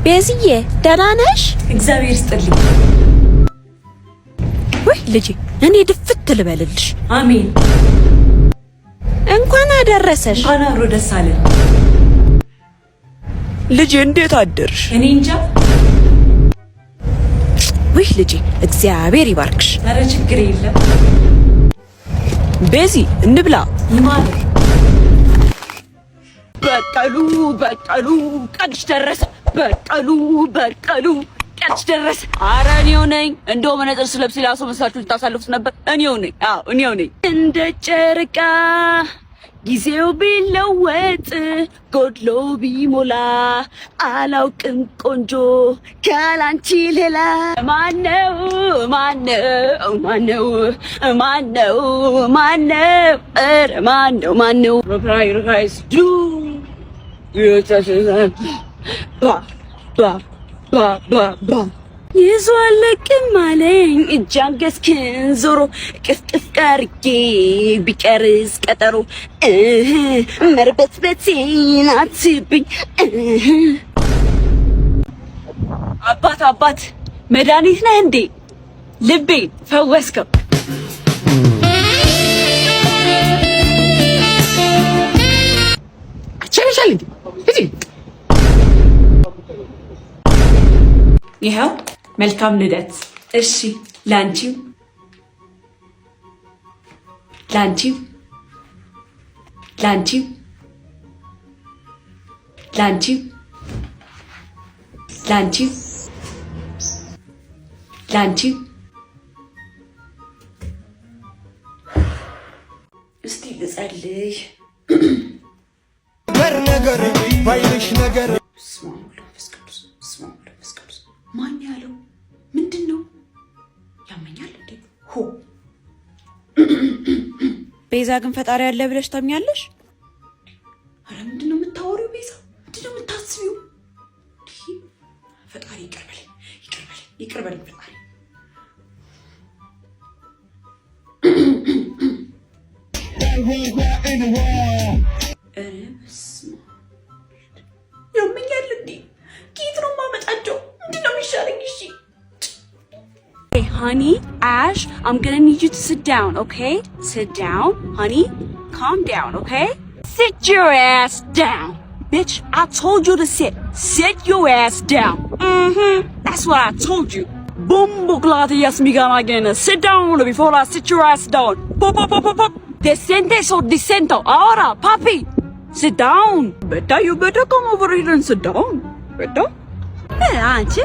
ቤዝዬ ደህና ነሽ? እግዚአብሔር ይስጥልኝ። ወይ ልጄ እኔ ድፍት ልበልልሽ። አሜን። እንኳን አደረሰሽ። እንኳን አብሮ ደስ አለን። ልጄ እንዴት አደርሽ? እኔ እንጃ። ወይ ልጄ እግዚአብሔር ይባርክሽ። ኧረ ችግር የለም። ቤዚ እንብላ። ይማር በቀሉ ቀንሽ ደረሰ። በቀሉ ቀንሽ ደረሰ። ኧረ እኔው ነኝ። እንደው መነጽር ስለብስ ሌላ ሰው መስላችሁ ልታሳልፉት ነበር። እኔው ነኝ። እንደ ጨረቃ ጊዜው ቢለወጥ ጎድሎ ቢሞላ አላውቅም ቆንጆ ካላንቺ ሌላ ማነው ኧረ ማነው ራይስ ዱ ባ ይዞ አለቅም አለኝ እጅ አንገትክን ዞሮ ቅፍቅፍ ቀርጌ ቢቀርስ ቀጠሮ መርበትበቴን አትብኝ። አባት መድኃኒት ነህ እንዴ? ልቤን ፈወስከው። አቸነሻል እንዴ? ይኸው መልካም ልደት። እሺ ላንቺው እስቲ ልጸልይ። ነገር ባይልሽ ነገር ማን ያለው ምንድን ነው? ያመኛል እንዴ? ሆ ቤዛ ግን ፈጣሪ ያለ ብለሽ ታምኛለሽ? አረ ምንድን ነው የምታወሪው? ቤዛ ምንድን ነው የምታስቢው? ፈጣሪ ይቅር በለኝ ፈጣሪ። ያመኛል እንዴ? ጌት ነው ማመጣቸው። ምንድነው የሚሻለኝ? እሺ Hey honey, Ash, I'm gonna need you to sit down, okay? Sit down, honey. Calm down, okay? Sit your ass down. Bitch, I told you to sit. Sit your ass down. That's what I told you. Bumbo glada yasmigana again. Sit down before I sit your ass down. Descentes or descento. Ahora, papi. Sit down. You better come over here and sit down. Better? አንቺ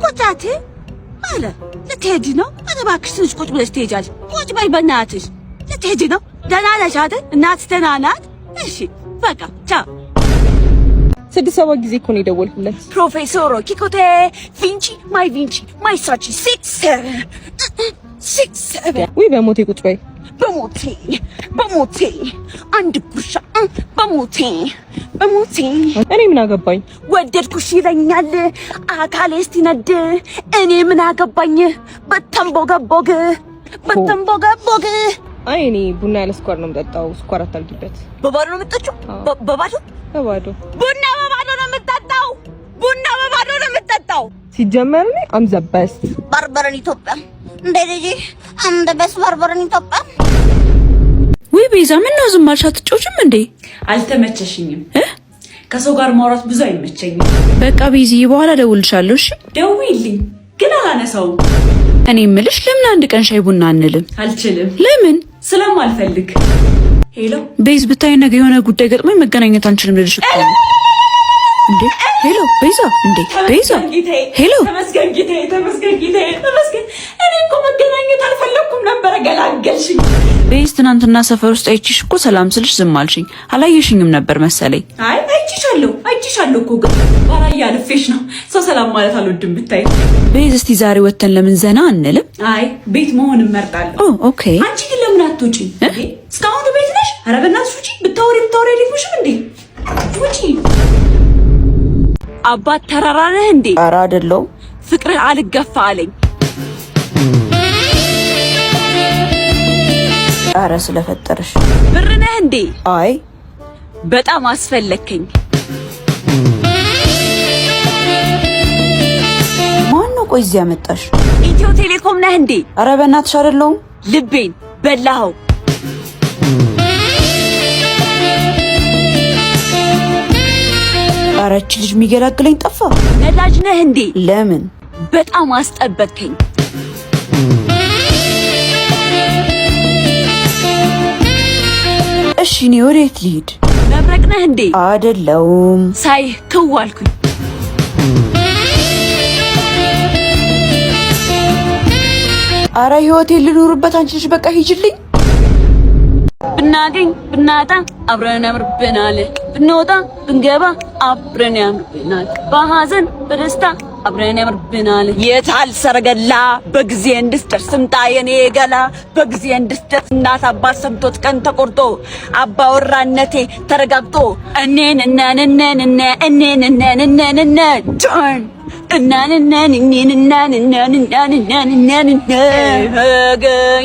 ቁጫቴ አለ ልትሄጂ ነው? ኧረ እባክሽ ትንሽ ቁጭ ብለሽ ትሄጃለሽ። ቁጭ በይ በእናትሽ። ልትሄጂ ነው? ደህና ነሽ አይደል? እናትሽ ደህና ናት? እሺ በቃ ቻው። 6-7 ጊዜ እኮ ነው የደወልኩለት። ፕሮፌሰሮ ኪኮቴ ቪንቺ ማይ ሳቺ 6-7 ወይ በሞቴ ቁጭ በይ። በሞቴ አንድ ጉርሻ በሞቴ እኔ ምን አገባኝ? ወደድኩሽ ይለኛል አካሌ እስቲነድ እኔ ምን አገባኝ? በተንቦገቦግ አይ እኔ ቡና ያለ ስኳር ነው የምጠጣው። ስኳር አታርጊበት። በባዶ ነው የምጠጪው? በባዶ ቡና በባዶ ነው የምጠጣው። ሲጀመር እኔ አም ዘ ቤስት ባርበረን ኢትዮጵያ እንደ ልጅ አንደ በስ ባርበረን ኢትዮጵያ። ወይ ቤዛ ምን ነው ዝም አልሽ? አትጮችም እንዴ? አልተመቸሽኝም። ከሰው ጋር ማውራት ብዙ አይመቸኝም። በቃ ቤዚ በኋላ ደውልሻለሁ። እሺ ደውይልኝ፣ ግን አላነሳውም። እኔ እምልሽ ለምን አንድ ቀን ሻይ ቡና አንልም? አልችልም። ለምን? ስለማልፈልግ። ሄሎ ቤዝ ብታይ ነገ የሆነ ጉዳይ ገጥሞኝ መገናኘት አንችልም ልልሽ እኮ ነው። እንዴ ሄሎ ቤዛ፣ እንዴ ቤዛ፣ ሄሎ ተመስገን ጌታዬ። እኔ እኮ መገናኘት አልፈለኩም ነበር፣ ገላገልሽኝ። ቤዝ ትናንትና ሰፈር ውስጥ አይቺሽ እኮ ሰላም ስልሽ ዝም አልሽኝ። አላየሽኝም ነበር መሰለኝ። አይ አይቺሻለሁ እኮ ግን ባላየ አልፌሽ ነው። ሰው ሰላም ማለት አልወድም ብታይ። ቤዝ እስቲ ዛሬ ወተን ለምን ዘና አንልም? አይ ቤት መሆን እመርጣለሁ። ኦኬ። አንቺ ግን ለምን አትወጪ? እስካሁን ቤት ነሽ? ኧረ በእናትሽ ውጪ። ብታወሪ አይደክምሽም እንዴ? ውጪ። አባት ተራራ ነህ እንዴ? ኧረ አይደለሁም። ፍቅርህ አልገፋ አለኝ። ኧረ ስለፈጠረሽ ብር ነህ እንዴ? አይ በጣም አስፈለከኝ። ቆይ እዚህ ያመጣሽ? ኢትዮ ቴሌኮም ነህ እንዴ? ኧረ በእናትሽ አይደለሁም። ልቤን በላኸው። ኧረ እቺ ልጅ የሚገላግለኝ ጠፋ። ነዳጅ ነህ እንዴ? ለምን? በጣም አስጠበቅከኝ። እሺ እኔ ወዴት ልሂድ? መብረቅ ነህ እንዴ? አይደለሁም። ሳይህ ክው አልኩኝ። ኧረ ህይወቴን ልኑርበት። አንቺ ልጅ በቃ ሂጂልኝ። ብናገኝ ብናጣ አብረን ያምርብናል፣ ብንወጣ ብንገባ አብረን ያምርብናል፣ በሐዘን በደስታ አብረን ያምርብናል። የታል ሰረገላ በጊዜ እንድትደርስ ስምጣ የኔ ገላ፣ በጊዜ እንድትደርስ እናት አባት ሰምቶት ቀን ተቆርጦ አባወራነቴ ተረጋግጦ እኔን ጆን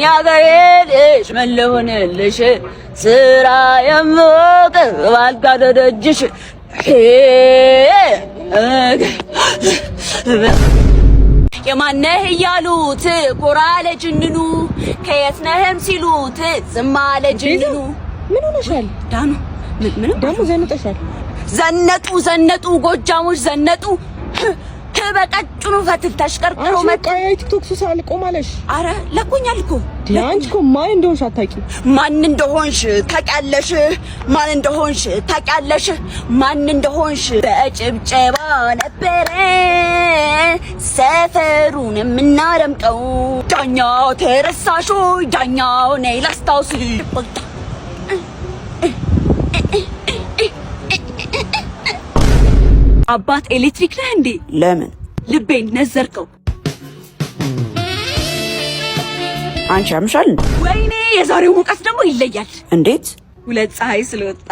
ያገሬ ልጅ መለሆንልሽ ስራ የምወቅ ባልጋ ደረጅሽ የማነህ እያሉት ኮራ ለጅንኑ ከየት ነህም ሲሉት ዝም አለ ጅንኑ። ምን ሆነሻል? ዳኑ ምን ደግሞ ዘንጠሻል? ዘነጡ ጎጃሞች ዘነጡ በቀጭኑ ፈትል ተሽቀርቅሮ መጣ። ቲክቶክ ሱስ አልቆማለሽ። አረ ለቆኛል እኮ። አንቺ እኮ ማን እንደሆንሽ አታውቂም። ማን እንደሆንሽ ታውቂያለሽ? ማን እንደሆንሽ ታውቂያለሽ? ማን እንደሆንሽ በጭብጨባ ነበረ ሰፈሩን የምናደምቀው። ዳኛው ተረሳሽ ወይ? ዳኛው ነይ ላስታውስሽ። አባት ኤሌክትሪክ ነህ እንዴ? ለምን? ልቤን ነዘርከው። አንቺ አምሻል እንዴ? ወይኔ የዛሬው ሙቀት ደግሞ ይለያል። እንዴት? ሁለት ፀሐይ ስለወጣ።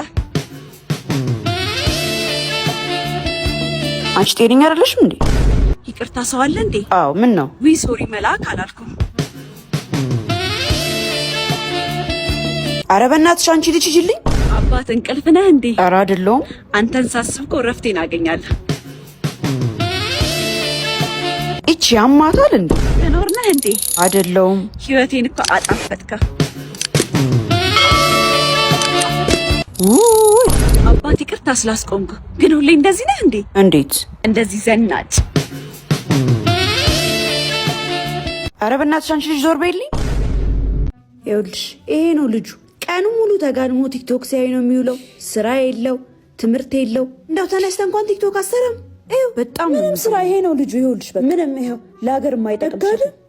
አንቺ ጤነኛ አይደለሽም እንዴ? ይቅርታ ሰው አለ እንዴ? አዎ ምን ነው? ዊ ሶሪ መልአክ አላልኩም። ኧረ በእናትሽ አንቺ ልጅ ሂጂልኝ። አባት እንቅልፍ ነህ እንዴ? ኧረ አይደለሁም። አንተን ሳስብ እኮ እረፍቴን አገኛለሁ። እቺ ያማታል እንዴ? ትኖር ነህ እንዴ? አይደለሁም። ህይወቴን እኮ አጣፈጥከው። አባት ይቅርታ ስላስቆምኩ። ግን ሁሌ እንደዚህ ነህ እንዴ? እንዴት? እንደዚህ ዘናጭ። ኧረ በእናትሽ አንቺ ልጅ ዞር በይልኝ። ይኸውልሽ ይሄ ነው ልጁ። ቀኑ ሙሉ ተጋድሞ ቲክቶክ ሲያይ ነው የሚውለው። ስራ የለው፣ ትምህርት የለው። እንደው ተነስተ እንኳን ቲክቶክ አሰራም። ይኸው በጣም ምንም ስራ ይሄ ነው ልጁ። ይኸውልሽ በቃ ምንም ይኸው ለሀገር የማይጠቅም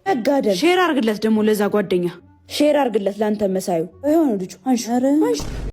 ነጋደል። ሼር አርግለት ደግሞ ለዛ ጓደኛ ሼር አርግለት ላንተ መሳዩ። ይኸው ነው ልጁ። አንሺ